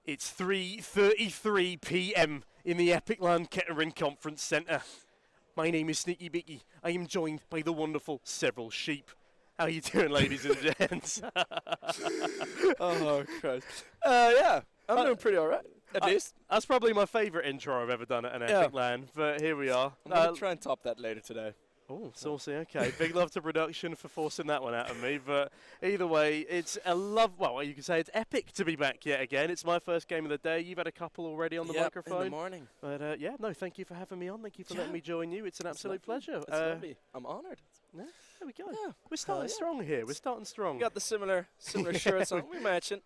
It's 3:33 p.m. in the Epic Land Kettering Conference Centre. My name is Sneaky Bicky. I am joined by the wonderful Several Sheep. How you doing, ladies and gents? Oh, Christ. Yeah, I'm doing pretty alright, at least. That's probably my favourite intro I've ever done at an Epic Land, but here we are. I'm going to try and top that later today. Oh, saucy, okay. Big love to production for forcing that one out of me, but either way, it's well, you can say it's epic to be back yet again. It's my first game of the day. You've had a couple already on the microphone. In the morning. But yeah, no, thank you for having me on. Thank you for letting me join you. It's an absolute pleasure. It's lovely. I'm honoured. Yeah, there we go. Yeah. We're starting strong here. We're starting strong. We got the similar shirts on. We're matching.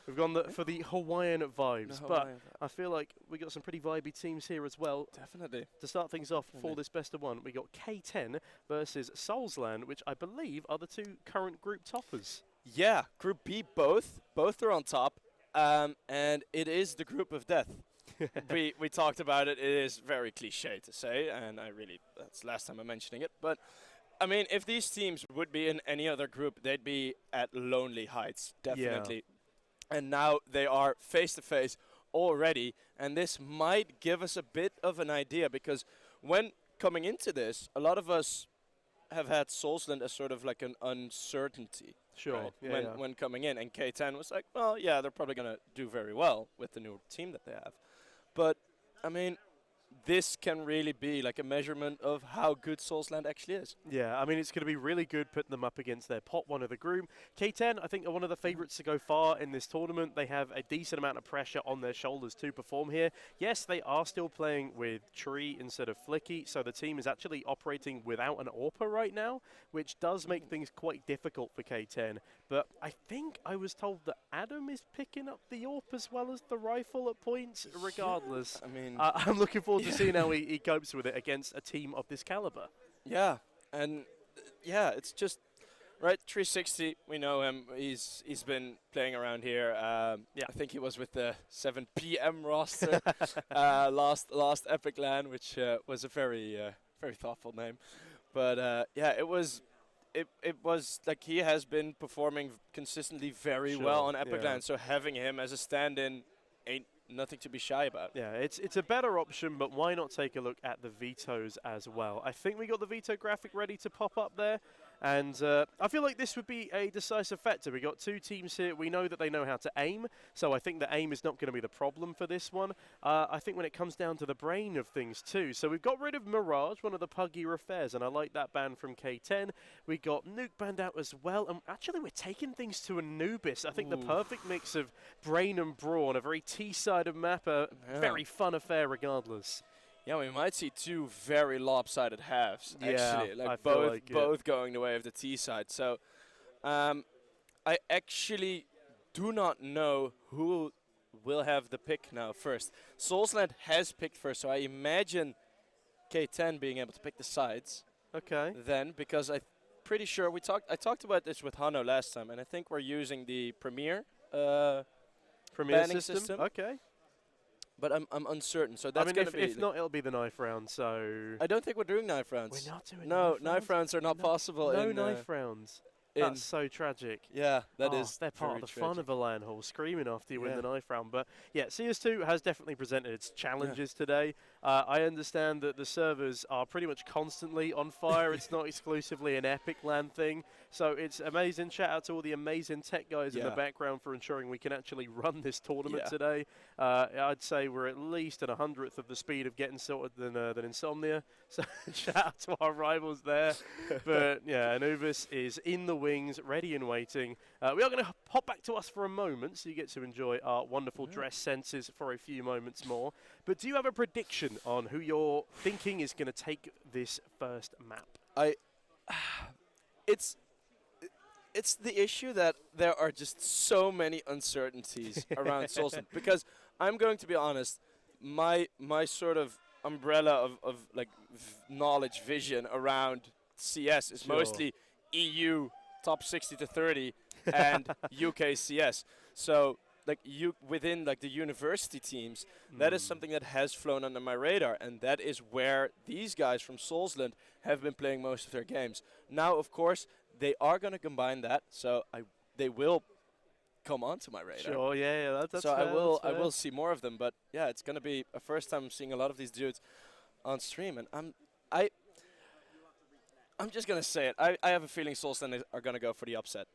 We've gone for the Hawaiian vibes, but I feel like we got some pretty vibey teams here as well. Definitely. To start things off for this best of one, we got K10 versus Soulsland, which I believe are the two current group toppers. Yeah, Group B both are on top, and it is the group of death. we talked about it. It is very cliche to say, and that's the last time I'm mentioning it, but I mean, if these teams would be in any other group, they'd be at lonely heights, definitely. Yeah. And now they are face-to-face already, and this might give us a bit of an idea, because when coming into this, a lot of us have had Soulsland as sort of like an uncertainty. Sure. Right? Yeah, when coming in, and K10 was like, well, yeah, they're probably going to do very well with the new team that they have. But, I mean, this can really be like a measurement of how good Soulsland actually is. Yeah, I mean, it's going to be really good putting them up against their pot one of the group. K10, I think, are one of the favourites to go far in this tournament. They have a decent amount of pressure on their shoulders to perform here. Yes, they are still playing with Tree instead of Flicky, so the team is actually operating without an AWPer right now, which does make things quite difficult for K10. But I think I was told that Adam is picking up the AWP as well as the rifle at points, regardless. Yeah, I mean, I'm looking forward to seeing how he copes with it against a team of this caliber. Yeah, and it's just right. 360, we know him. He's been playing around here. I think he was with the 7 p.m. roster last Epic LAN, which was a very thoughtful name. But it was like he has been performing consistently very well on Epic LAN. So having him as a stand-in ain't nothing to be shy about. Yeah, it's a better option, but why not take a look at the vetoes as well? I think we got the veto graphic ready to pop up there, and I feel like this would be a decisive factor. We got two teams here. We know that they know how to aim, so I think the aim is not going to be the problem for this one. I think when it comes down to the brain of things too, so we've got rid of Mirage, one of the puggier affairs, and I like that ban from K10. We got Nuke banned out as well, and actually we're taking things to Anubis. I think the perfect mix of brain and brawn, a very T-side of map, a very fun affair regardless. Yeah, we might see two very lopsided halves, actually. I both going the way of the T side. So I actually do not know who will have the pick now first. Soulsland has picked first, so I imagine K10 being able to pick the sides. Okay. Then, because I'm pretty sure I talked about this with Hano last time, and I think we're using the Premier banning system. Okay. But I'm uncertain, so that's going to be... If not, it'll be the knife round, so... I don't think we're doing knife rounds. We're not doing knife rounds are not possible. No knife rounds. That's so tragic. Yeah, that is. They're part of the fun of a LAN hall, screaming after you win the knife round. But yeah, CS2 has definitely presented its challenges today. I understand that the servers are pretty much constantly on fire. It's not exclusively an Epic LAN thing. So it's amazing. Shout out to all the amazing tech guys in the background for ensuring we can actually run this tournament today. I'd say we're at least at 100th of the speed of getting sorted than Insomnia. So shout out to our rivals there. But yeah, Anubis is in the wings, ready and waiting. We are going to hop back to us for a moment, so you get to enjoy our wonderful dress senses for a few moments more. But do you have a prediction on who you're thinking is going to take this first map? It's the issue that there are just so many uncertainties around Soulsland. Because I'm going to be honest, my sort of umbrella of like knowledge, vision around CS is mostly EU top 60 to 30 and UK CS. So like within like the university teams, that is something that has flown under my radar, and that is where these guys from Soulsland have been playing most of their games. Now, of course, they are going to combine that, so they will come onto my radar. Sure, yeah, that's so fair, I will see more of them. But yeah, it's gonna be a first time seeing a lot of these dudes on stream, and I'm just gonna say it. I have a feeling Soulsland are gonna go for the upset.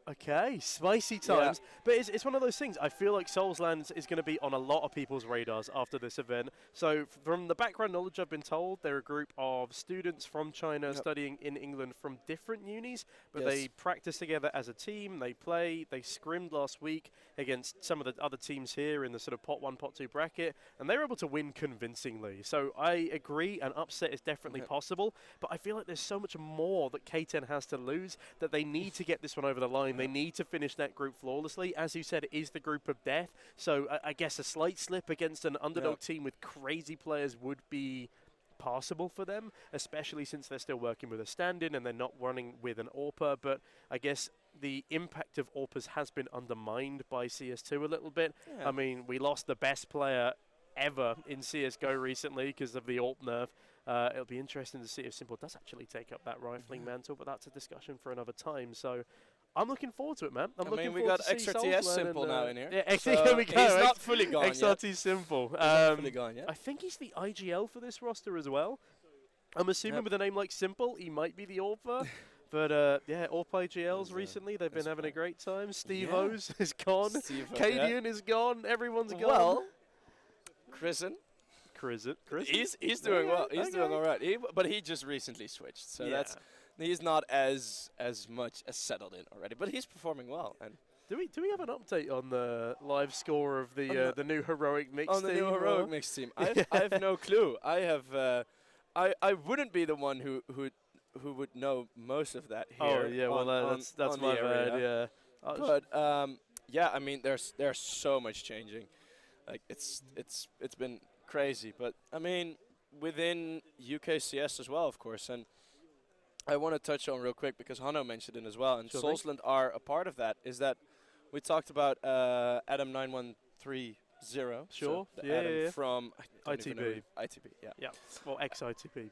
Okay, spicy times. But it's one of those things. I feel like Soulsland is going to be on a lot of people's radars after this event. So from the background knowledge I've been told, they're a group of students from China studying in England from different unis, but they practice together as a team. They play. They scrimmed last week against some of the other teams here in the sort of pot 1, pot 2 bracket, and they were able to win convincingly. So I agree, an upset is definitely possible, but I feel like there's so much more that K10 has to lose that they need to get this one over the line. They need to finish that group flawlessly. As you said, it is the group of death. So I guess a slight slip against an underdog team with crazy players would be passable for them, especially since they're still working with a stand-in and they're not running with an AWPer. But I guess the impact of AWPers has been undermined by CS2 a little bit. I mean, we lost the best player ever in CSGO recently because of the AWP nerf. It'll be interesting to see if Simple does actually take up that rifling mantle, but that's a discussion for another time. So I'm looking forward to it, man. I mean, we got XRTS Simple now in here. Yeah, so here we go. He's not fully gone XRT yet. Simple. He's not fully gone yet. I think he's the IGL for this roster as well. I'm assuming with a name like Simple, he might be the AWPer. But yeah, AWP IGLs recently, they've been having a great time. Steve O's is gone. K10 is gone. Everyone's gone. Well, Chrisen. He's doing well. He's doing all right. But he just recently switched, so he's not as much as settled in already. But he's performing well. And do we have an update on the live score of the new heroic mix team? On the new heroic mix team, I have no clue. I have I wouldn't be the one who would know most of that here. Oh yeah, well that's my bad. Yeah. But yeah, I mean there's so much changing. Like it's been crazy, but I mean within UKCS as well, of course, and I want to touch on real quick because Hanno mentioned it as well, and Soulsland are a part of that. Is that we talked about Adam 9130? Sure. So Adam from ITB. ITB, yeah. Yeah. Well, ex-ITB.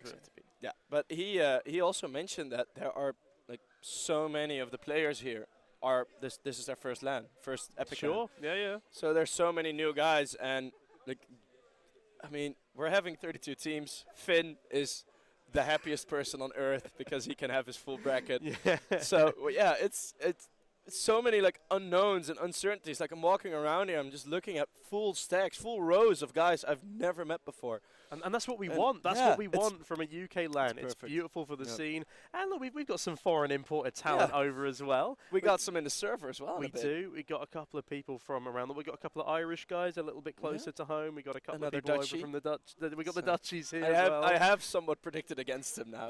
Yeah, but he also mentioned that there are like so many of the players here are this is their first LAN, first Epic LAN. Yeah. So there's so many new guys, and like, I mean, we're having 32 teams. Finn is the happiest person on earth because he can have his full bracket. So well, yeah, it's so many like unknowns and uncertainties. Like I'm walking around here, I'm just looking at full stacks, full rows of guys I've never met before. And that's what we want. That's what we want from a UK LAN. It's beautiful for the scene. And look, we've got some foreign imported talent over as well. We got some in the server as well. We do. We got a couple of people from around. We got a couple of Irish guys a little bit closer to home. We got a couple of people over from the Dutch. We got the Dutchies here as well. I have somewhat predicted against him now,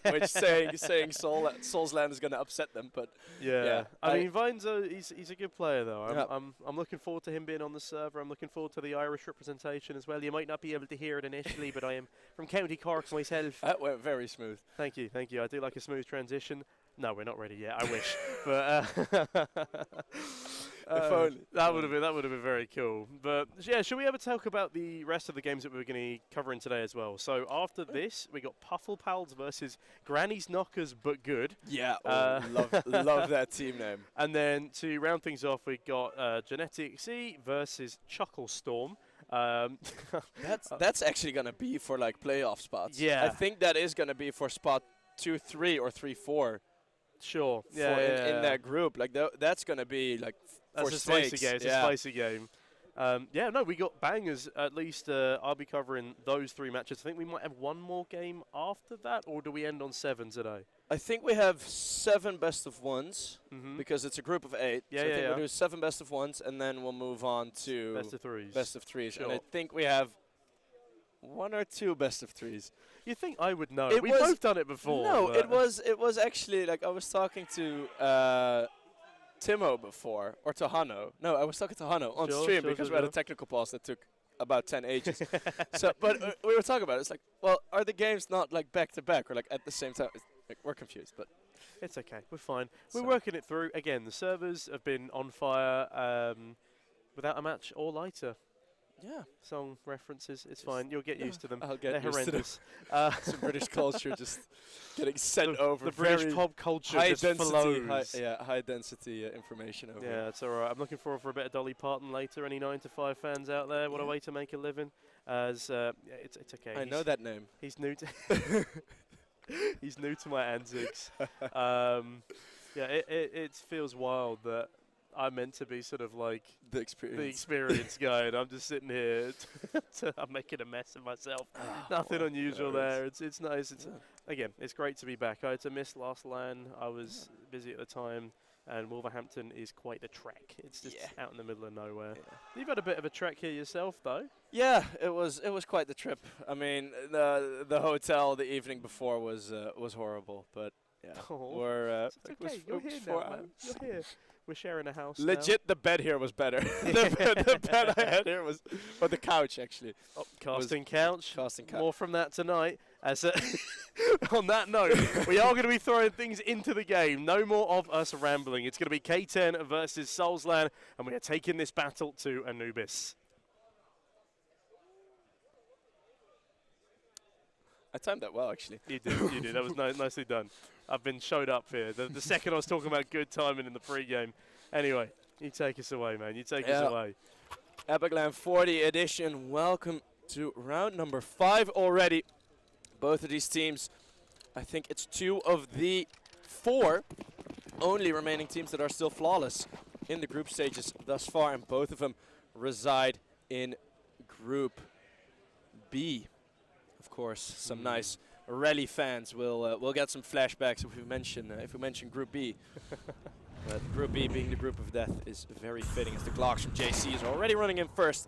which saying Soulsland is going to upset them. But yeah. I mean, Vine's he's a good player though. I'm looking forward to him being on the server. I'm looking forward to the Irish representation as well. You might not be able to hear it initially, but I am from County Cork myself. That went very smooth. Thank you. I do like a smooth transition. No, we're not ready yet. I wish, but if only. That would have been very cool. But yeah, should we ever talk about the rest of the games that we're going to be covering today as well? So after this, we got Puffle Pals versus Granny's Knockers, but good. Yeah, love that team name. And then to round things off, we got Genetic C versus Chuckle Storm. That's actually gonna be for like playoff spots. Yeah, I think that is gonna be for spot 2, 3, or 3, 4. Sure. In that group, like that's gonna be like for a spicy game. It's a spicy game. Yeah, no, we got bangers. At least I'll be covering those 3 matches. I think we might have one more game after that, or do we end on 7 today? I think we have 7 best of ones because it's a group of 8. Yeah, so I think we'll do 7 best of ones, and then we'll move on to best of 3s. Best of 3s, sure. and I think we have 1 or 2 best of 3s. You think I would know? We've both done it before. No, it was actually like I was talking to Timo before, or to Hanno. No, I was talking to Hanno on stream because we had a technical pause that took about 10 ages. But we were talking about it. It's like, well, are the games not like back to back or like at the same time? Like, we're confused, but it's okay. We're fine. We're working it through. Again, the servers have been on fire without a match or lighter. Yeah. song references. It's fine. You'll get used to them. I'll get They're used horrendous. Some British culture just getting sent over. The British pop culture high just density, flows. high density information over. Yeah, it's all right. I'm looking forward for a bit of Dolly Parton later. Any 9 to 5 fans out there? What a way to make a living. As yeah, it's okay. I know that name. He's new to he's new to my antics. Yeah, it feels wild that I'm meant to be sort of like The experience. the experienced guy, and I'm just sitting here. I'm making a mess of myself. Nothing well, unusual there there. It's nice. It's again, it's great to be back. I had to miss last LAN. I was busy at the time, and Wolverhampton is quite a trek. It's just out in the middle of nowhere. Yeah. You've had a bit of a trek here yourself, though. Yeah, it was quite the trip. I mean, the hotel the evening before was horrible, but yeah, Oh, we're it's okay. You're here now, man. You're here. We're sharing a house. Legit, the bed here was better. the bed I had here was, or the couch actually. Oh, casting couch. Casting couch. More from that tonight. As on that note, we are going to be throwing things into the game. No more of us rambling. It's going to be K10 versus Soulsland, and we are taking this battle to Anubis. I timed that well, actually. You did. You did. That was nicely done. I've been showed up here. The second I was talking about good timing in the pre-game. Anyway, you take us away, man. You take us away. Epic LAN 40 edition. Welcome to round number 5 already. Both of these teams, I think it's 2 of the 4 only remaining teams that are still flawless in the group stages thus far, and both of them reside in Group B. Of course, some nice rally fans will get some flashbacks if we mention Group B. But Group B being the group of death is very fitting, as the Glocks from JC is already running in first.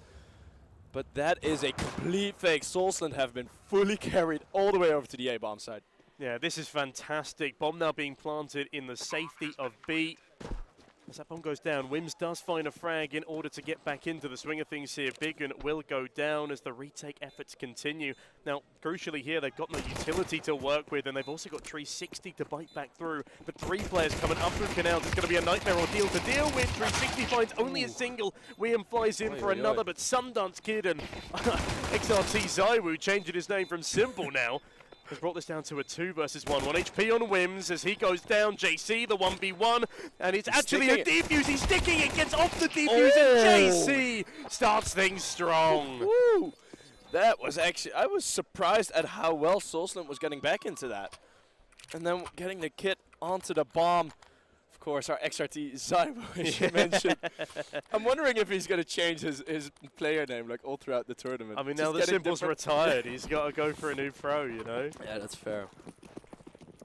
But that is a complete fake. Soulsland have been fully carried all the way over to the A-bomb side. Yeah, this is fantastic. Bomb now being planted in the safety of B. As that bomb goes down, Wims does find a frag in order to get back into the swing of things here. Bigun will go down as the retake efforts continue. Now, crucially here, they've got no utility to work with, and they've also got 360 to bite back through. But 3 players coming up through canals. It's going to be a nightmare ordeal to deal with. 360 finds only a single. William flies in for another, but Sundance Kid and XRT Zywoo, changing his name from Simple now, has brought this down to a 2 versus 1. 1 HP on Wims as he goes down. JC, the 1v1, and it's actually a defuse. He's sticking it, gets off the defuse, and JC starts things strong. Woo! That was actually, I was surprised at how well Soulsland was getting back into that. And then getting the kit onto the bomb. Of course, our XRT Zywoo, as you mentioned. I'm wondering if he's going to change his player name like all throughout the tournament. I mean, now that Simple's retired, he's got to go for a new pro, you know? Yeah, that's fair.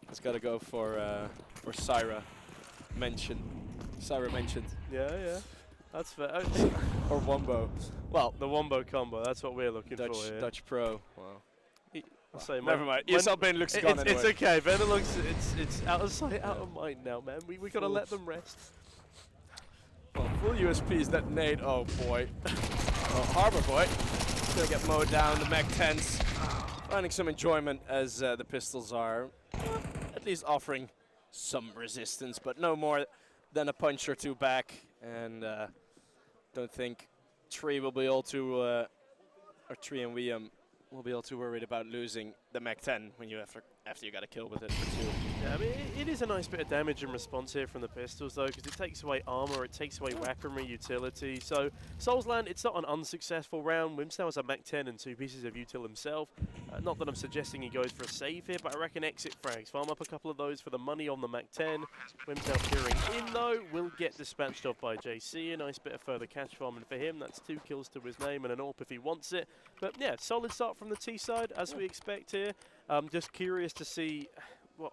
He's got to go for Syra mentioned. Yeah, that's fair. Or Wombo. Well, the Wombo combo, that's what we're looking for here. Dutch pro. Wow. I'll say never mind. ESL Ben looks gone anyway. It's okay. Ben looks. It's out of sight, out of mind now, man. We gotta let them rest. Well, full USPs that nade. Oh boy. Oh, Harbor Boy. He's gonna get mowed down. The Mech 10s finding some enjoyment as the pistols are at least offering some resistance, but no more than a punch or 2 back. And don't think Tree will be able to, or Tree and William will be all too worried about losing the Mech 10 when you after you got a kill with it for 2. Yeah, I mean, it is a nice bit of damage and response here from the pistols, though, because it takes away armor, it takes away weaponry utility. So, Soulsland, it's not an unsuccessful round. Wims now has a Mech 10 and 2 pieces of util himself. Not that I'm suggesting he goes for a save here, but I reckon exit frags. Farm up a couple of those for the money on the Mech 10. Wims now peering in, though, will get dispatched off by JC. A nice bit of further catch farming for him. That's 2 kills to his name and an AWP if he wants it. But yeah, solid start from the T side, as we expect here. Just curious to see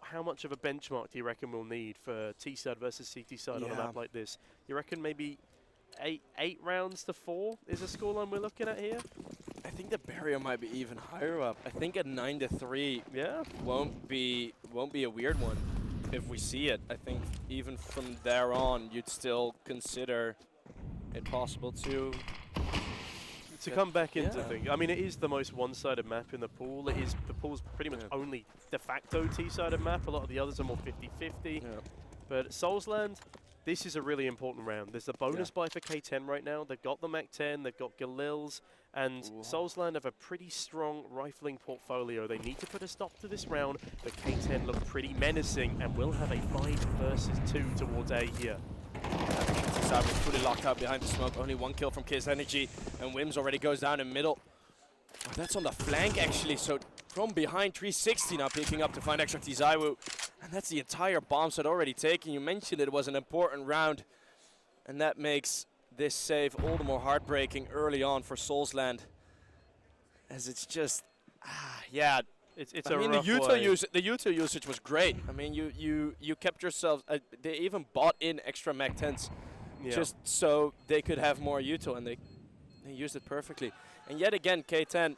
how much of a benchmark do you reckon we'll need for T side versus CT side on a map like this? You reckon maybe 8 rounds to 4 is a scoreline we're looking at here? I think the barrier might be even higher up. I think a 9-3 won't be a weird one if we see it. I think even from there on, you'd still consider it possible to come back into things. I mean, it is the most one-sided map in the pool. The pool's pretty much only de facto T-sided map. A lot of the others are more 50-50. Yeah. But Soulsland, this is a really important round. There's a bonus buy for K10 right now. They've got the Mech 10, they've got Galils, And Soulsland have a pretty strong rifling portfolio. They need to put a stop to this round, but K10 look pretty menacing and will have a 5 versus 2 towards A here. Saab is fully locked out behind the smoke. Only 1 kill from KSenergy, and Wims already goes down in middle. Oh, that's on the flank actually, so from behind 360 now picking up to find extra Tizaiwu. And that's the entire bomb set already taken. You mentioned it was an important round, and that makes this save all the more heartbreaking early on for Soulsland, as it's just, yeah. It's I a mean, rough the util usage was great. I mean, you kept yourselves. They even bought in extra Mac 10s just so they could have more util, and they used it perfectly. And yet again, K10,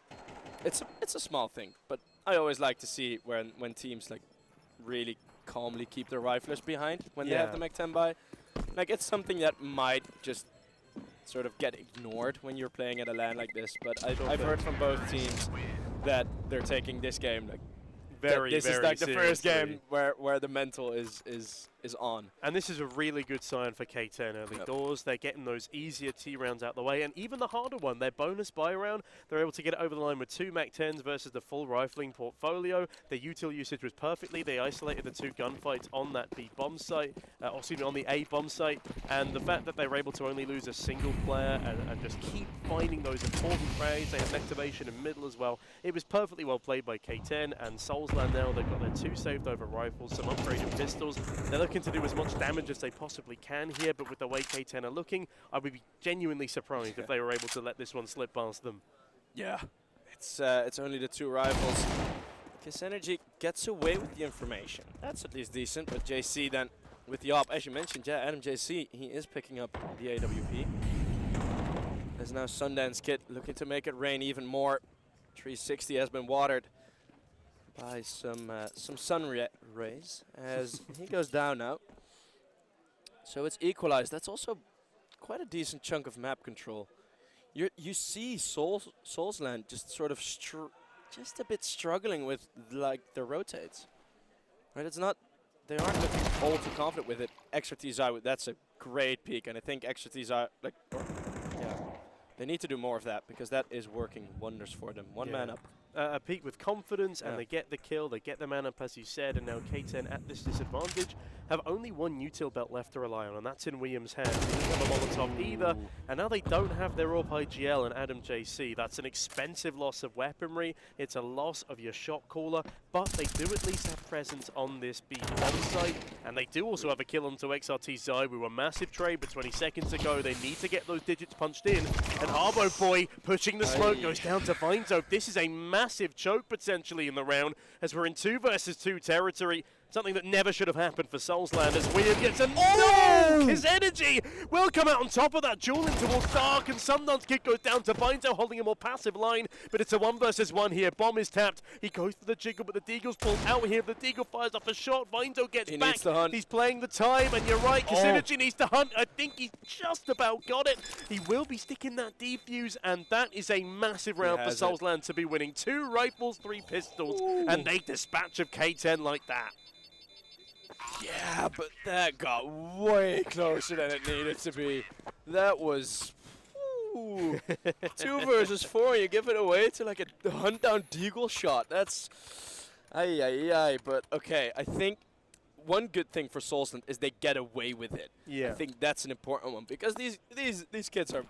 it's a small thing, but I always like to see when teams like really calmly keep their riflers behind when they have the Mac 10 by. Like, it's something that might just sort of get ignored when you're playing at a LAN like this. But I've heard from both teams that they're taking this game like this is like the first game where the mental is on. And this is a really good sign for K10 early doors. They're getting those easier T rounds out the way, and even the harder one, their bonus buy round, they're able to get it over the line with 2 Mac 10s versus the full rifling portfolio. Their util usage was perfectly. They isolated the 2 gunfights on that B bomb site, or excuse me, on the A bomb site, and the fact that they were able to only lose a single player and just keep finding those important frags. They had activation in middle as well. It was perfectly well played by K10, and Soulsland now, they've got their 2 saved over rifles, some upgraded pistols. They're looking to do as much damage as they possibly can here, but with the way K10 are looking, I would be genuinely surprised if they were able to let this one slip past them. Yeah. It's only the 2 rifles. KSenergy gets away with the information. That's at least decent, but JC then with the op, as you mentioned, yeah, Adam JC, he is picking up the AWP. There's now Sundance Kid looking to make it rain even more. 360 has been watered by some sun rays as he goes down now. So it's equalized. That's also quite a decent chunk of map control. You see Soulsland just sort of just a bit struggling with like the rotates. Right? It's not, they aren't looking all too confident with it. Extra Tizai, that's a great peak, and I think Extra Tizai, like, they need to do more of that because that is working wonders for them. One man up. A peak with confidence, and they get the kill, they get the man up as you said, and now K10 at this disadvantage have only 1 util belt left to rely on, and that's in Williams' hand. He doesn't have a Molotov either, and now they don't have their AWP IGL and Adam JC. That's an expensive loss of weaponry, it's a loss of your shot caller, but they do at least have presence on this B bomb site, and they do also have a kill onto XRT Zaiwu, a massive trade, but 20 seconds ago they need to get those digits punched in, and Arbo Boy pushing the smoke goes down to Vinzo. This is a massive choke potentially in the round as we're in 2 versus 2 territory. Something that never should have happened for Soulsland as William gets a no! His energy will come out on top of that, dueling towards Dark, and Sundance Kid goes down to Binzo, holding a more passive line, but it's a 1 versus 1 here. Bomb is tapped. He goes for the jiggle, but the Deagle's pulled out here. The Deagle fires off a shot. Binzo gets back. Needs to hunt. He's playing the time, and you're right, KSenergy needs to hunt. I think he's just about got it. He will be sticking that defuse, and that is a massive round for Soulsland to be winning. 2 rifles, 3 pistols, and they dispatch of K10 like that. Yeah, but that got way closer than it needed to be. That was 2 versus 4. You give it away to like a hunt down Deagle shot. That's but okay. I think one good thing for Soulsland is they get away with it. Yeah, I think that's an important one because these kids are.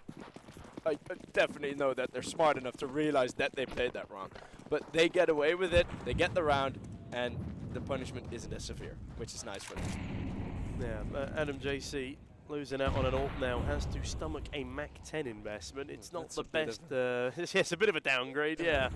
I definitely know that they're smart enough to realize that they played that wrong, but they get away with it. They get the round, and the punishment isn't as severe, which is nice for them. Yeah, Adam JC losing out on an ult now has to stomach a Mac 10 investment. It's not the best. It's a bit of a downgrade, yeah.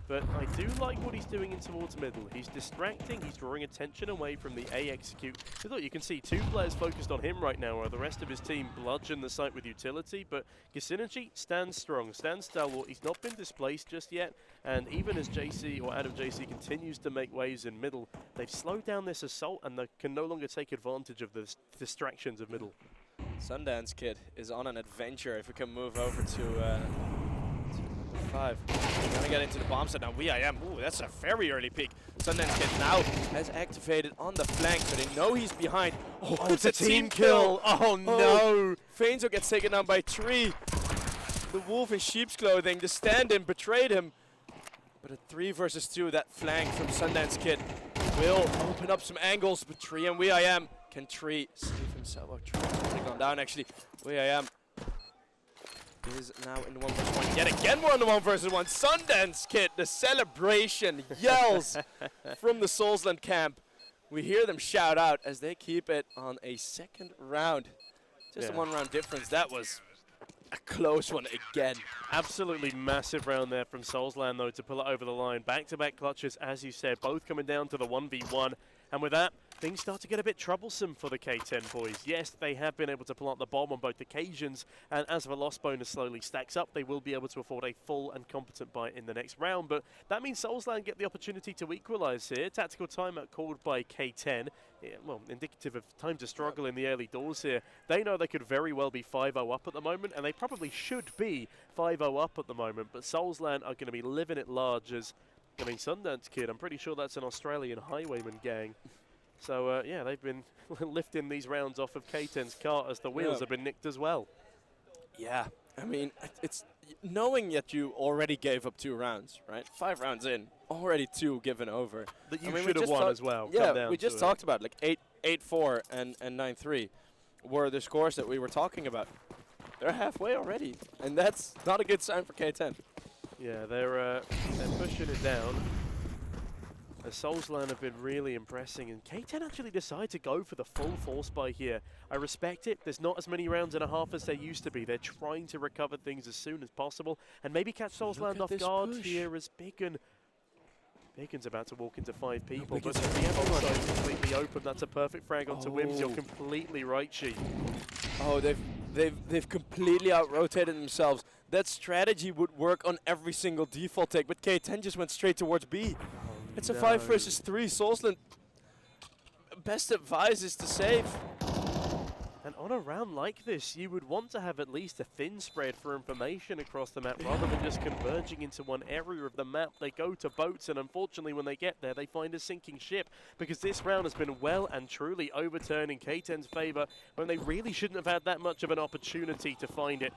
But I do like what he's doing in towards middle. He's distracting, he's drawing attention away from the A execute. So look, you can see 2 players focused on him right now, while the rest of his team bludgeon the site with utility. But KSenergy stands strong, stands stalwart. He's not been displaced just yet. And even as JC or Adam JC continues to make waves in middle, they've slowed down this assault and they can no longer take advantage of the distractions of middle. Sundance Kid is on an adventure. If we can move over to 5. Gonna get into the bomb set now. Ooh, that's a very early peek. Sundance Kid now has activated on the flank, so they know he's behind. Oh, it's a team kill. Oh no! Fainzo gets taken down by 3. The wolf in sheep's clothing, the stand-in betrayed him. But a 3 versus 2, that flank from Sundance Kid will open up some angles. But Tree and WeIam, can Tree save himself? Oh, Tree has already gone down actually. WeIam is now in the 1 versus 1. Yet again we're on the 1 versus 1. Sundance Kid, the celebration yells from the Soulsland camp. We hear them shout out as they keep it on a second round. Just a 1 round difference. That was a close one again. Absolutely massive round there from Soulsland, though, to pull it over the line. Back-to-back clutches, as you said, both coming down to the 1v1. And with that, things start to get a bit troublesome for the K10 boys. Yes, they have been able to plant the bomb on both occasions, and as the loss bonus slowly stacks up, they will be able to afford a full and competent bite in the next round. But that means Soulsland get the opportunity to equalise here. Tactical timeout called by K10. Yeah, well, indicative of time to struggle in the early doors here. They know they could very well be 5-0 up at the moment, and they probably should be 5-0 up at the moment, but Soulsland are going to be living it large as, I mean, Sundance Kid, I'm pretty sure that's an Australian highwayman gang. So, yeah, they've been lifting these rounds off of K10's cart as the wheels have been nicked as well. Yeah, I mean, it's knowing that you already gave up 2 rounds, right? 5 rounds in, already 2 given over. That you should have won as well. Yeah, we just talked about like 8-4 and 9-3 were the scores that we were talking about. They're halfway already, and that's not a good sign for K10. Yeah, they're pushing it down. The Soulsland have been really impressing, and K10 actually decide to go for the full force buy here. I respect it. There's not as many rounds and a half as there used to be. They're trying to recover things as soon as possible and maybe catch Soulsland off guard here as Biggin.Biggin's about to walk into 5 people, but the outside's completely open. That's a perfect frag onto Wims. You're completely right, Chi. Oh, they've completely out-rotated themselves. That strategy would work on every single default take, but K10 just went straight towards B. It's a 5 versus 3. Soulsland, best advice is to save. And on a round like this, you would want to have at least a thin spread for information across the map rather than just converging into one area of the map. They go to boats, and unfortunately when they get there, they find a sinking ship, because this round has been well and truly overturned in K10's favour when they really shouldn't have had that much of an opportunity to find it.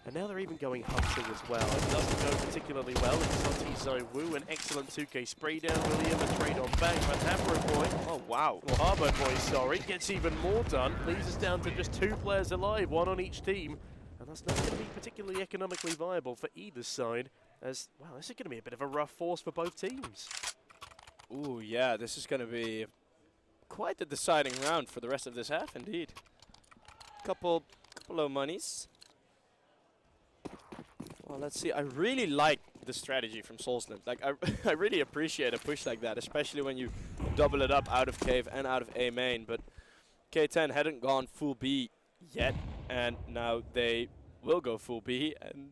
And now they're even going hunting as well. It doesn't go particularly well. It's Wu, an excellent 2K spray down. William, a trade on back. But Havro Boy, oh wow. Well, Harbour Boy, sorry, gets even more done. Leaves us down to just 2 players alive, 1 on each team. And that's not going to be particularly economically viable for either side. As, well, this is going to be a bit of a rough force for both teams. Ooh, yeah, this is going to be quite the deciding round for the rest of this half, indeed. Couple of monies. Well, let's see. I really like the strategy from Soulsland. Like, I really appreciate a push like that, especially when you double it up out of cave and out of A main. But K10 hadn't gone full B yet, and now they will go full B, and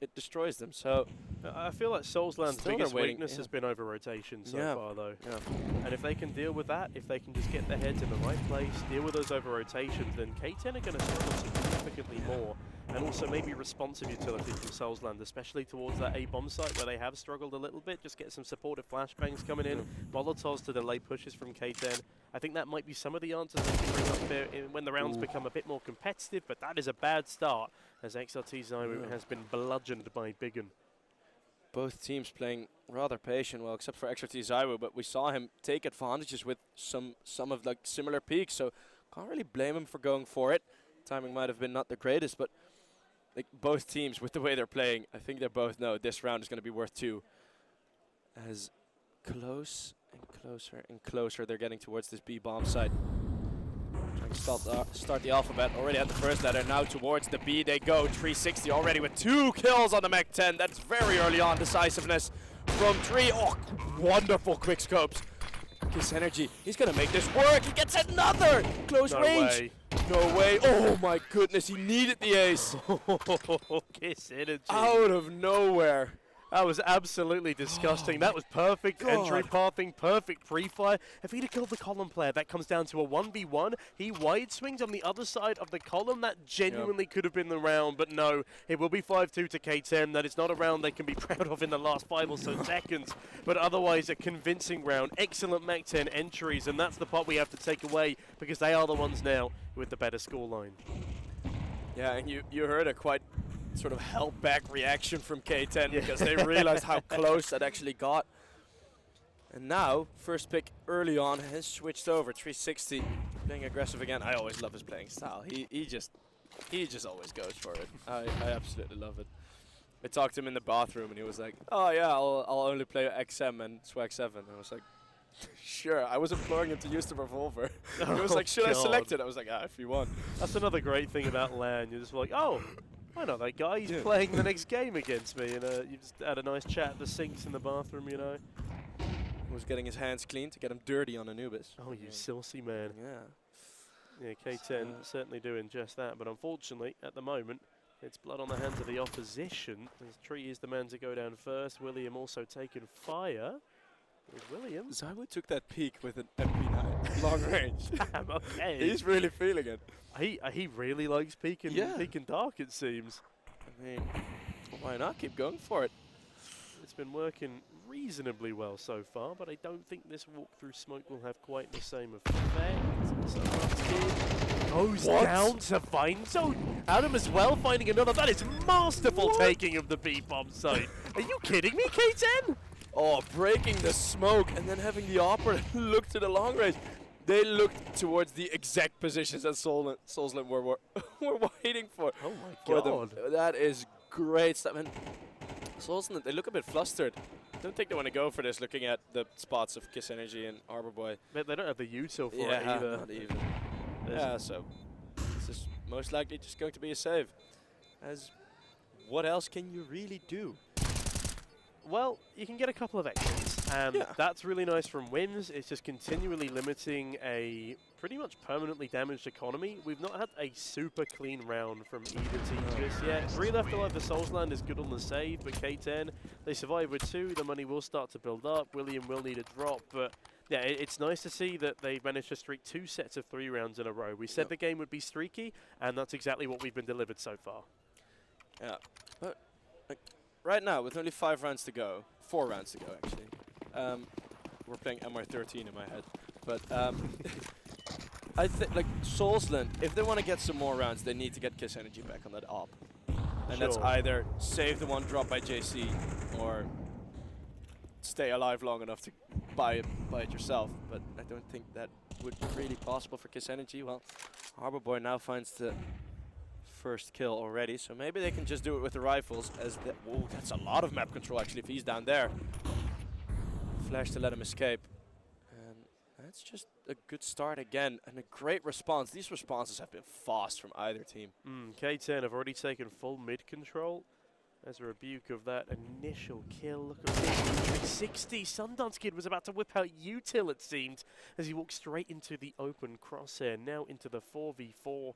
it destroys them. So I feel like Soulsland's biggest weakness has been over rotation so far, though. Yeah. And if they can deal with that, if they can just get their heads in the right place, deal with those over rotations, then K10 are going to struggle significantly more. And also maybe responsive utility from Soulsland, especially towards that A-bomb site where they have struggled a little bit. Just get some supportive flashbangs coming in, Molotovs to delay pushes from K10. I think that might be some of the answers they can bring up there when the rounds become a bit more competitive, but that is a bad start as XRT Zywu has been bludgeoned by Biggin. Both teams playing rather patient, well, except for XRT Zywu, but we saw him take advantages with some of like similar peaks, so can't really blame him for going for it. Timing might have been not the greatest, but like both teams, with the way they're playing, I think they both know this round is going to be worth 2. As close and closer and closer they're getting towards this B bomb site. Trying to start the alphabet. Already at the first letter. Now towards the B they go. 360 already with 2 kills on the Mech 10. That's very early on decisiveness from Tree. Oh, wonderful quick scopes. Kiss energy. He's going to make this work. He gets another close range. No way. Oh my goodness, he needed the ace. Kiss energy. Out of nowhere. That was absolutely disgusting. That was perfect entry pathing, perfect pre-fire. If he'd have killed the column player, that comes down to a 1v1. He wide swings on the other side of the column. That genuinely could have been the round, but no. It will be 5-2 to K10. That is not a round they can be proud of in the last 5 or so seconds. But otherwise, a convincing round. Excellent Mech 10 entries, and that's the part we have to take away because they are the ones now with the better scoreline. Yeah, and you heard a quite sort of held back reaction from K10 because they realized how close that actually got. And now, first pick early on has switched over. 360, playing aggressive again. I always love his playing style. He just always goes for it. I absolutely love it. I talked to him in the bathroom and he was like, "Oh yeah, I'll only play XM and Swag 7." I was like, "Sure." I was imploring him to use the revolver. He was like, "Should I select it?" I was like, if you want." That's another great thing about LAN. You're just like, oh, I know that guy. He's playing the next game against me. And you just had a nice chat at the sinks in the bathroom, you know. He was getting his hands clean to get him dirty on Anubis. Oh, you saucy man. Yeah. Yeah, K10 certainly doing just that. But unfortunately, at the moment, it's blood on the hands of the opposition. As Tree is the man to go down first. William also taking fire. William. Zywo took that peek with an MP9 long range. Damn, okay. He's really feeling it. He really likes peeking dark, it seems. I mean, why not keep going for it? It's been working reasonably well so far, but I don't think this walk through smoke will have quite the same effect. So goes down to find zone. Adam as well finding another. That is masterful taking of the B-bomb site. Are you kidding me, K10? Oh, breaking the smoke and then having the opponent look to the long range. They looked towards the exact positions that Soulsland were waiting for. Oh my god. That is great stuff. And Soulsland, they look a bit flustered. I don't think they want to go for this looking at the spots of Kiss Energy and Arbor Boy. But they don't have the util for it either. Not even. Yeah, so this is most likely just going to be a save. As what else can you really do? Well, you can get a couple of exits, and that's really nice from wins. It's just continually limiting a pretty much permanently damaged economy. We've not had a super clean round from either team just yet. 3 left alive for Soulsland is good on the save, but K10, they survive with 2. The money will start to build up. William will need a drop, but yeah, it's nice to see that they've managed to streak 2 sets of 3 rounds in a row. We said the game would be streaky, and that's exactly what we've been delivered so far. Yeah, but right now, with only 5 rounds to go, 4 rounds to go actually, we're playing MR13 in my head, but I think like Soulsland, if they want to get some more rounds, they need to get Kiss Energy back on that op. And that's either save the 1 drop by JC or stay alive long enough to buy it yourself. But I don't think that would be really possible for Kiss Energy. Well, Arbor Boy now finds the first kill already, so maybe they can just do it with the rifles as the whoa, that's a lot of map control actually if he's down there. Flash to let him escape. And that's just a good start again and a great response. These responses have been fast from either team. K10 have already taken full mid control as a rebuke of that initial kill. Look at this, 360. Sundance Kid was about to whip out util it seemed as he walked straight into the open crosshair, now into the 4v4.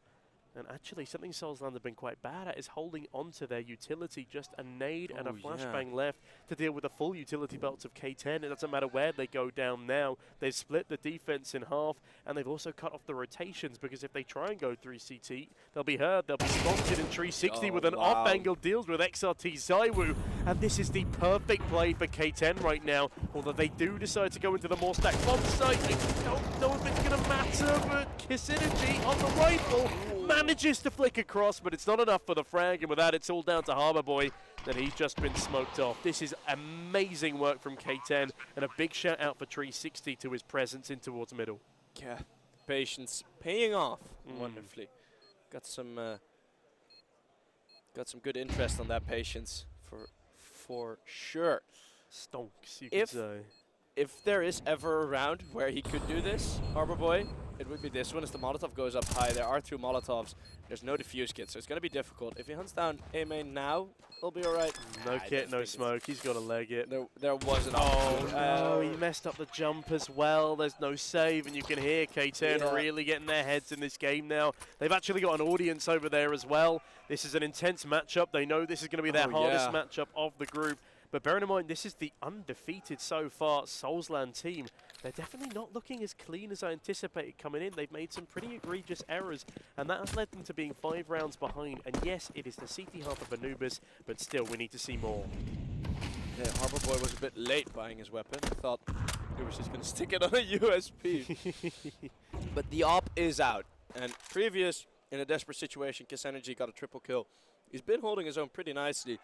And actually, something Soulsland have been quite bad at is holding onto their utility. Just a nade and a flashbang left to deal with the full utility belts of K10. It doesn't matter where they go down now. They've split the defense in half, and they've also cut off the rotations, because if they try and go 3 CT, they'll be heard. They'll be spotted in 360 with an off-angle deals with XRT Zywo. And this is the perfect play for K10 right now. Although they do decide to go into the more stacked bomb site. I don't know if it's going to matter, but Kiss Energy on the rifle manages to flick across, but it's not enough for the frag, and with that, it's all down to Arbor Boy. Then he's just been smoked off. This is amazing work from K10, and a big shout out for 360 to his presence in towards middle. Yeah, patience paying off wonderfully. Got some good interest on that patience for sure. Stonks, you could say. If there is ever a round where he could do this, Arbor Boy, it would be this one as the Molotov goes up high. There are 2 Molotovs. There's no defuse kit, so it's going to be difficult. If he hunts down A main now, he'll be alright. No kit, no smoke. He's got to leg it. There was an no, he messed up the jump as well. There's no save, and you can hear K10 really getting their heads in this game now. They've actually got an audience over there as well. This is an intense matchup. They know this is going to be their hardest matchup of the group. But bearing in mind, this is the undefeated so far Soulsland team. They're definitely not looking as clean as I anticipated coming in. They've made some pretty egregious errors, and that has led them to being 5 rounds behind. And yes, it is the CT half of Anubis, but still, we need to see more. Yeah, Arbor Boy was a bit late buying his weapon. I thought he was just going to stick it on a USP. But the op is out. And previous, in a desperate situation, Kiss Energy got a triple kill He's been holding his own pretty nicely.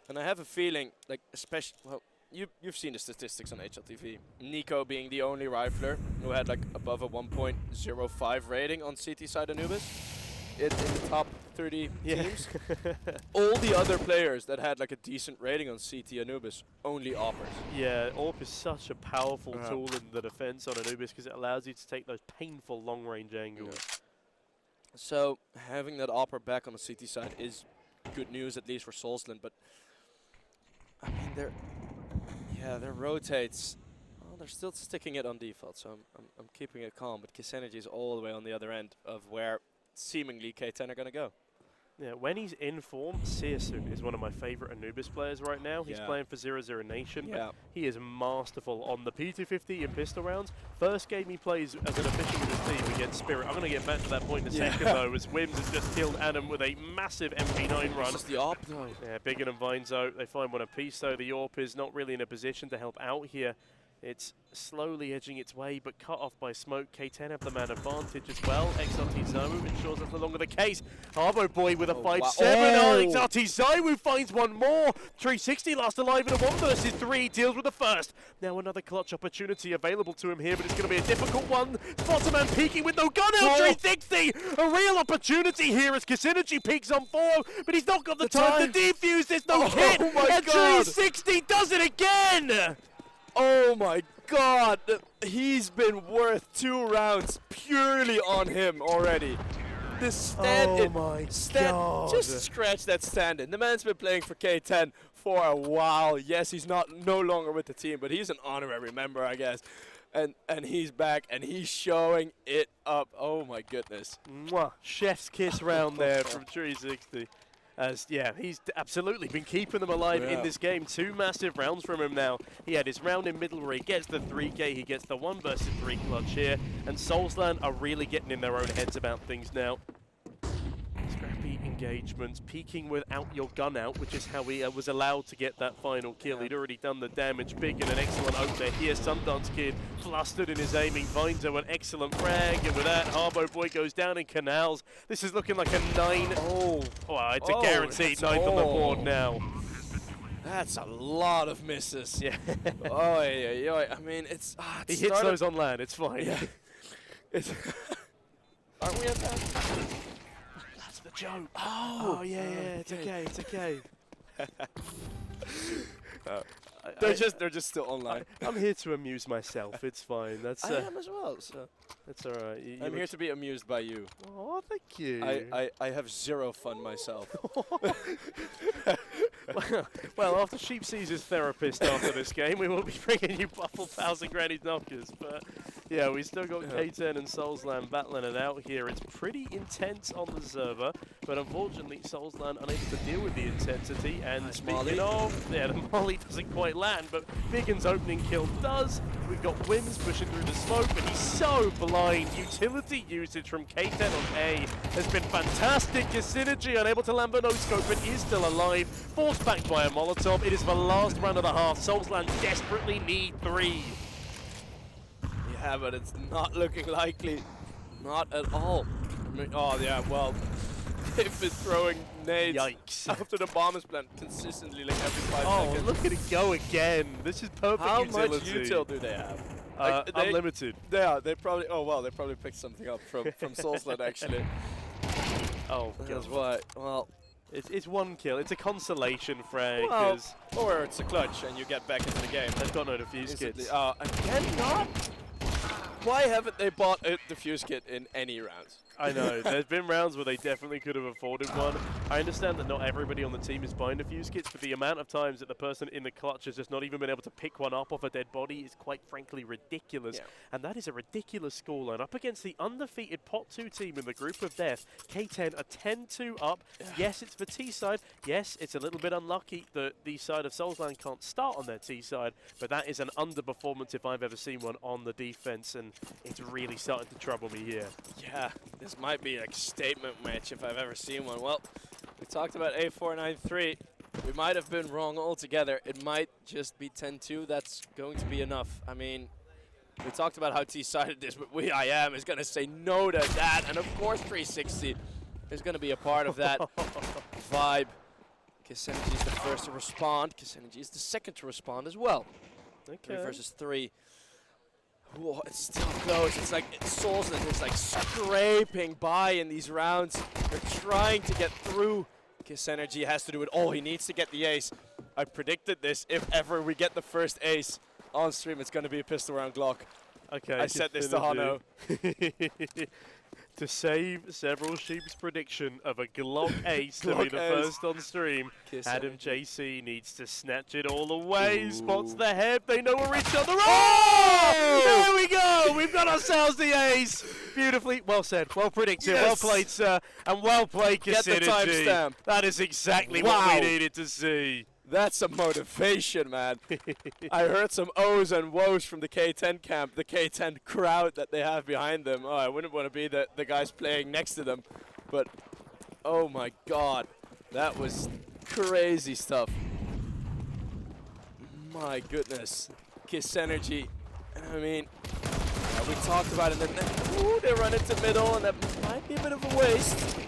And I have a feeling, like, especially, well, you've seen the statistics on HLTV. Nico being the only rifler who had, like, above a 1.05 rating on CT side Anubis. In the top 30 teams. All the other players that had like a decent rating on CT Anubis only AWPers. Yeah, AWP is such a powerful tool in the defense on Anubis because it allows you to take those painful long-range angles. Yeah. So having that AWPer back on the CT side is good news, at least for Soulsland. But I mean, their rotates. Well, they're still sticking it on default, so I'm keeping it calm. But K10 is all the way on the other end of where seemingly K10 are going to go. Yeah, when he's in form, CS2 is one of my favorite Anubis players right now. He's playing for 0-0 Nation, but he is masterful on the P250 and pistol rounds. First game he plays as an official in his team against Spirit. I'm going to get back to that point in a second, though, as Wims has just killed Adam with a massive MP9 run. Just the AWP, though. Yeah, Biggin and Vinezo, they find one apiece, though. The AWP is not really in a position to help out here. It's slowly edging its way, but cut off by smoke. K10 have the man advantage as well. XRT Zoe ensures that's no longer the case. Harbo Boy with a 5-7. XRT Zoe finds one more. 360 last alive in a 1 versus 3. Deals with the first. Now another clutch opportunity available to him here, but it's going to be a difficult one. Spots a man peeking with no gun out. 360. A real opportunity here as K10 peeks on 4, but he's not got the time to defuse. There's no hit. Oh my and God. 360 does it again. Oh my God, he's been worth 2 rounds purely on him already. The stand-in, just scratch that stand-in. The man's been playing for K10 for a while. Yes, he's no longer with the team, but he's an honorary member, I guess. And he's back, and he's showing it up. Oh my goodness. Mwah. Chef's kiss round there from 360. As, he's absolutely been keeping them alive in this game. 2 massive rounds from him now. He had his round in middle where he gets the 3K, he gets the 1 versus 3 clutch here. And Soulsland are really getting in their own heads about things now. Scrappy engagements, peeking without your gun out, which is how he was allowed to get that final kill. He'd already done the damage. Big and an excellent oak there. Here's Sundance Kid, flustered in his aiming. Vinezo, an excellent frag, and with that, Harbo Boy goes down in Canals. This is looking like a 9. Well, it's a guaranteed 9th on the board now. That's a lot of misses. Yeah. I mean, it's he hits those on land. It's fine. Yeah. Aren't we at that? That's the joke. Oh yeah, it's okay. It's okay. They're just still online. I'm here to amuse myself. It's fine. That's I am as well. So that's all right. I'm here to be amused by you. Oh, thank you. I have 0 fun myself. Well, after Sheep sees his therapist after this game, we will be bringing you Buffle Pals and Granny's Knockers. But yeah, we still got K10 and Soulsland battling it out here. It's pretty intense on the server, but unfortunately, Soulsland unable to deal with the intensity. And speaking of, the molly doesn't quite land, but Biggin's opening kill does. We've got Wims pushing through the smoke, but he's so blind. Utility usage from K10 on A has been fantastic. K10 unable to land, but no scope, but is still alive. Forced back by a Molotov. It is the last round of the half. Soulsland desperately need 3. Yeah, but it's not looking likely. Not at all. I mean, well, they've been throwing nades after the bomb is planted consistently, like every 5 seconds. Oh, look at it go again. This is perfect utility. How much util do they have? Unlimited. They probably. Oh well, they probably picked something up from Soulsland actually. Oh, that's why. Well, it's 1 kill. It's a consolation frag. Well, or it's a clutch and you get back into the game. They've got no defuse kits. Again, not. Why haven't they bought a defuse kit in any rounds? I know. There's been rounds where they definitely could have afforded one. I understand that not everybody on the team is buying defuse kits, but the amount of times that the person in the clutch has just not even been able to pick one up off a dead body is quite frankly ridiculous. Yeah. And that is a ridiculous scoreline. Up against the undefeated Pot 2 team in the group of death, K10 are 10-2 up. Yes, it's for T-side. Yes, it's a little bit unlucky that the side of Soulsland can't start on their T-side, but that is an underperformance if I've ever seen one on the defense, and it's really starting to trouble me here. Yeah. This might be like a statement match if I've ever seen one. Well, we talked about A493. We might have been wrong altogether. It might just be 10-2. That's going to be enough. I mean, we talked about how T-sided this, but IAM is going to say no to that. And of course 360 is going to be a part of that. vibe. K10 is the first to respond. K10 is the second to respond as well. Okay. 3 versus 3. Whoa, it's still close. It's like Soulsland is like scraping by in these rounds. They're trying to get through. K10 has to do it all. He needs to get the ace. I predicted this. If ever we get the first ace on stream, it's going to be a pistol round Glock. Okay. I said this to Hano. To save several sheep's prediction of a Glock ace to be the first on stream, Adam JC needs to snatch it all away. Spots the head. They know where each other are. Oh! There we go. We've got ourselves the ace. Beautifully. Well said. Well predicted. Well played, sir. And well played, K10. Get the timestamp. That is exactly what we needed to see. That's a motivation, man. I heard some O's and woes from the K10 camp, the K10 crowd that they have behind them. Oh, I wouldn't want to be the guys playing next to them. But, oh my god, that was crazy stuff. My goodness. K10. I mean, we talked about it, and then ooh, they run into middle, and that might be a bit of a waste.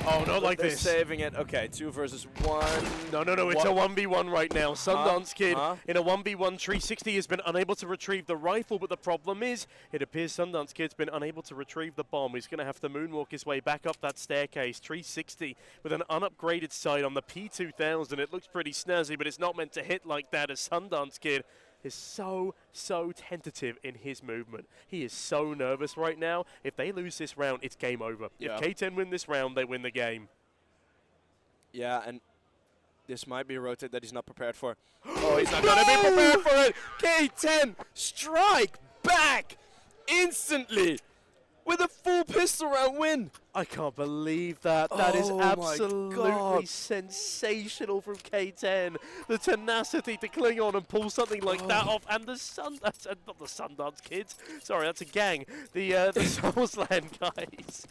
Oh, not like they're this. Saving it. Okay, 2 versus 1. No, it's a 1v1 right now. Sundance Kid in a 1v1. 360 has been unable to retrieve the rifle, but the problem is, it appears Sundance Kid's been unable to retrieve the bomb. He's going to have to moonwalk his way back up that staircase. 360 with an unupgraded sight on the P2000. It looks pretty snazzy, but it's not meant to hit like that as Sundance Kid is so tentative in his movement. He is so nervous right now. If they lose this round, it's game over. Yeah. If K10 win this round, they win the game. Yeah, and this might be a rotate that he's not prepared for. Oh, he's not going to be prepared for it. K10 strike back instantly with a full pistol round win. I can't believe that. That is Oh absolutely sensational from K10. The tenacity to cling on and pull something like that off. And the not the Sundance Kids. Sorry, that's a gang. The Soulsland guys.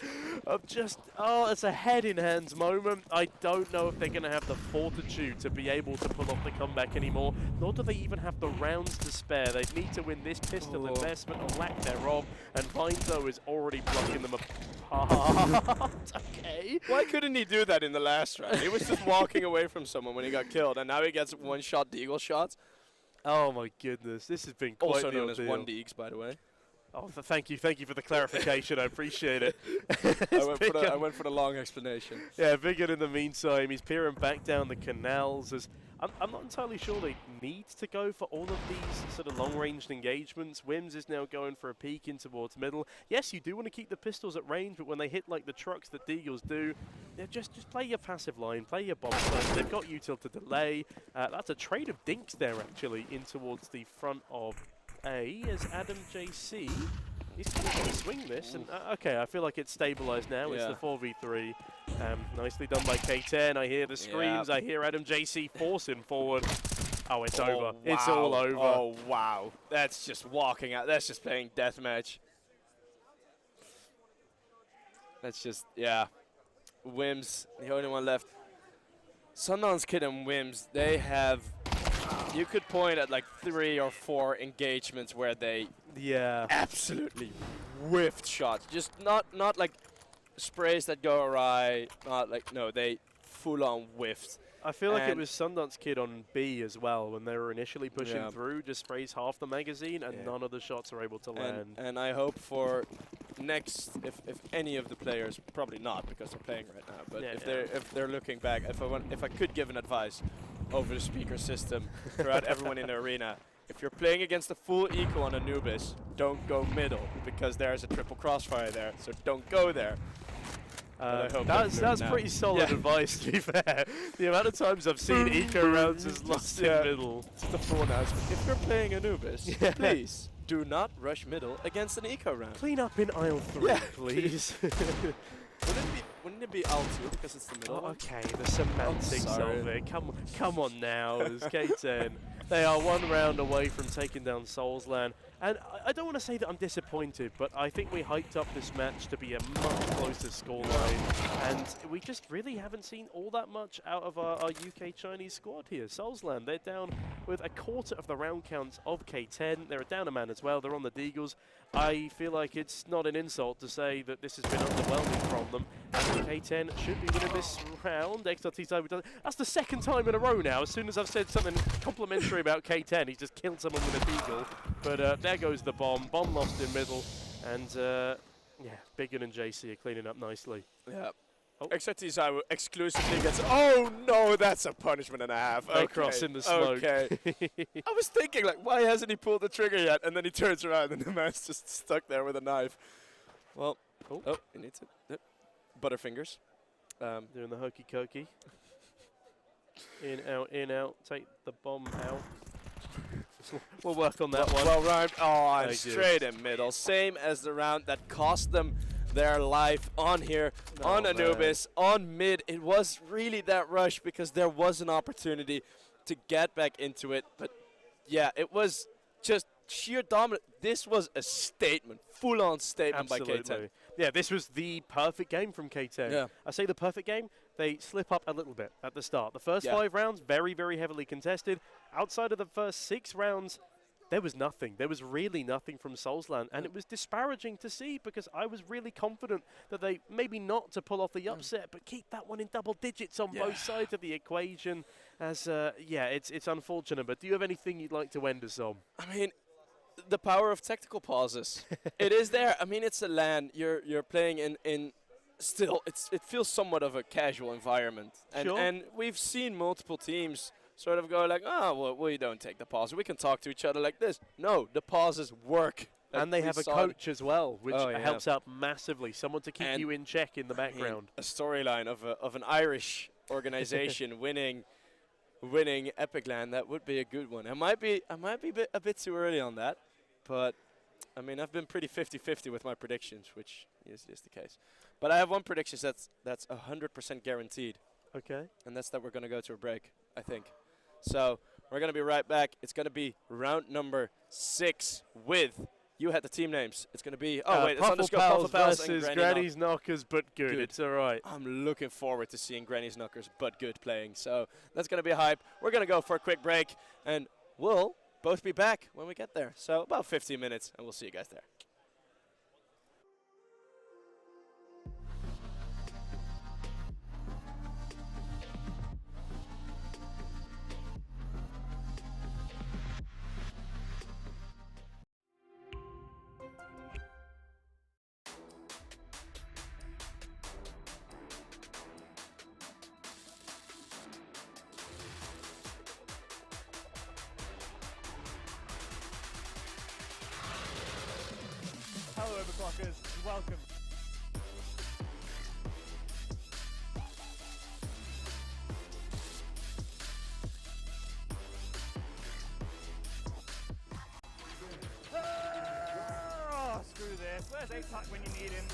It's a head-in-hands moment. I don't know if they're going to have the fortitude to be able to pull off the comeback anymore. Nor do they even have the rounds to spare. They need to win this pistol investment or lack thereof. And Vinzo is already blocking them apart. Okay. Why couldn't he do that in the last round? He was just walking away from someone when he got killed, and now he gets one-shot deagle shots. Oh my goodness, this has been quite also the known as ordeal. 1-deags, by the way. Oh, thank you for the clarification. I appreciate it. I went for the long explanation. Yeah, Viggen in the meantime, he's peering back down the canals. I'm not entirely sure they need to go for all of these sort of long-ranged engagements. Wims is now going for a peek in towards middle. Yes, you do want to keep the pistols at range, but when they hit like the trucks that Deagles do, just play your passive line, play your bomb stuff. They've got util to delay. That's a trade of dinks there, actually, in towards the front of A, as Adam JC, he's going to swing this. And okay, I feel like it's stabilized now. Yeah. It's the 4v3. Nicely done by K10. I hear the screams. I hear Adam JC forcing forward. Oh, it's over. Wow. It's all over. Oh, wow. That's just walking out. That's just playing deathmatch. That's just, yeah. Wims, the only one left. Sundance Kid and Wims, they have, you could point at like 3 or 4 engagements where they absolutely whiffed shots. Just not like sprays that go awry, not like, no, they full-on whiffed. I feel like it was Sundance Kid on B as well when they were initially pushing through, just sprays half the magazine and none of the shots are able to land. And I hope for next, if any of the players, probably not because they're playing right now, but if they're looking back, if I could give an advice over the speaker system throughout everyone in the arena, if you're playing against a full eco on Anubis, don't go middle because there's a triple crossfire there, so don't go there. That's pretty solid advice, to be fair. The amount of times I've seen eco rounds is lost in middle. It's the full announcement. If you're playing Anubis, please do not rush middle against an eco round. Clean up in aisle 3, please. Wouldn't it be L2 because it's the middle? Okay, the semantics of it. Come on now, it's K10. They are 1 round away from taking down Soulsland. And I don't want to say that I'm disappointed, but I think we hyped up this match to be a much closer scoreline, and we just really haven't seen all that much out of our UK Chinese squad here. Soulsland, they're down with a quarter of the round counts of K10. They're down a man as well. They're on the Deagles. I feel like it's not an insult to say that this has been underwhelming from them. And K10 should be winning this round. XRT, that's the second time in a row now. As soon as I've said something complimentary about K10, he's just killed someone with a Deagle. But there goes the bomb. Bomb lost in middle. And yeah, Biggin and JC are cleaning up nicely. Yeah. Oh. XRT exclusively gets. Oh no, that's a punishment and a half. They cross in the smoke. Okay. I was thinking, like, why hasn't he pulled the trigger yet? And then he turns around and the man's just stuck there with a knife. Well, oh, he needs it. Yep. Butterfingers. Doing the hokey cokey. In, out. Take the bomb out. We'll work on that one. Well rhymed. Oh, I'm straight in middle. Same as the round that cost them their life on here, on Anubis, on mid. It was really that rush because there was an opportunity to get back into it. But yeah, it was just sheer dominance. This was a statement, full-on statement by K10. Yeah, this was the perfect game from K10. Yeah. I say the perfect game. They slip up a little bit at the start. The first 5 rounds, very, very heavily contested. Outside of the first 6 rounds, there was nothing. There was really nothing from Soulsland, and it was disparaging to see because I was really confident that they, maybe not to pull off the upset, but keep that one in double digits on both sides of the equation. As, yeah, it's unfortunate, but do you have anything you'd like to end us on? I mean, the power of tactical pauses. It is there. I mean, it's a LAN. You're playing in still, it feels somewhat of a casual environment. And we've seen multiple teams sort of go like, oh, well, we don't take the pause. We can talk to each other like this. No, the pauses work. And they have a coach as well, which helps out massively. Someone to keep you in check in the background. A storyline of an Irish organization winning Epic LAN, that would be a good one. I might be a bit too early on that, but I mean, I've been pretty 50-50 with my predictions, which is the case. But I have one prediction that's 100% guaranteed. Okay. And that's that we're going to go to a break, I think. So we're going to be right back. It's going to be round number 6 with, you had the team names. It's going to be, it's Pals versus Granny's Knockers, but good. It's all right. I'm looking forward to seeing Granny's Knockers, but good playing. So that's going to be a hype. We're going to go for a quick break, and we'll both be back when we get there. So about 15 minutes, and we'll see you guys there. Hello, Overclockers. Welcome. Oh, screw this. Where's A-Tuck when you need him?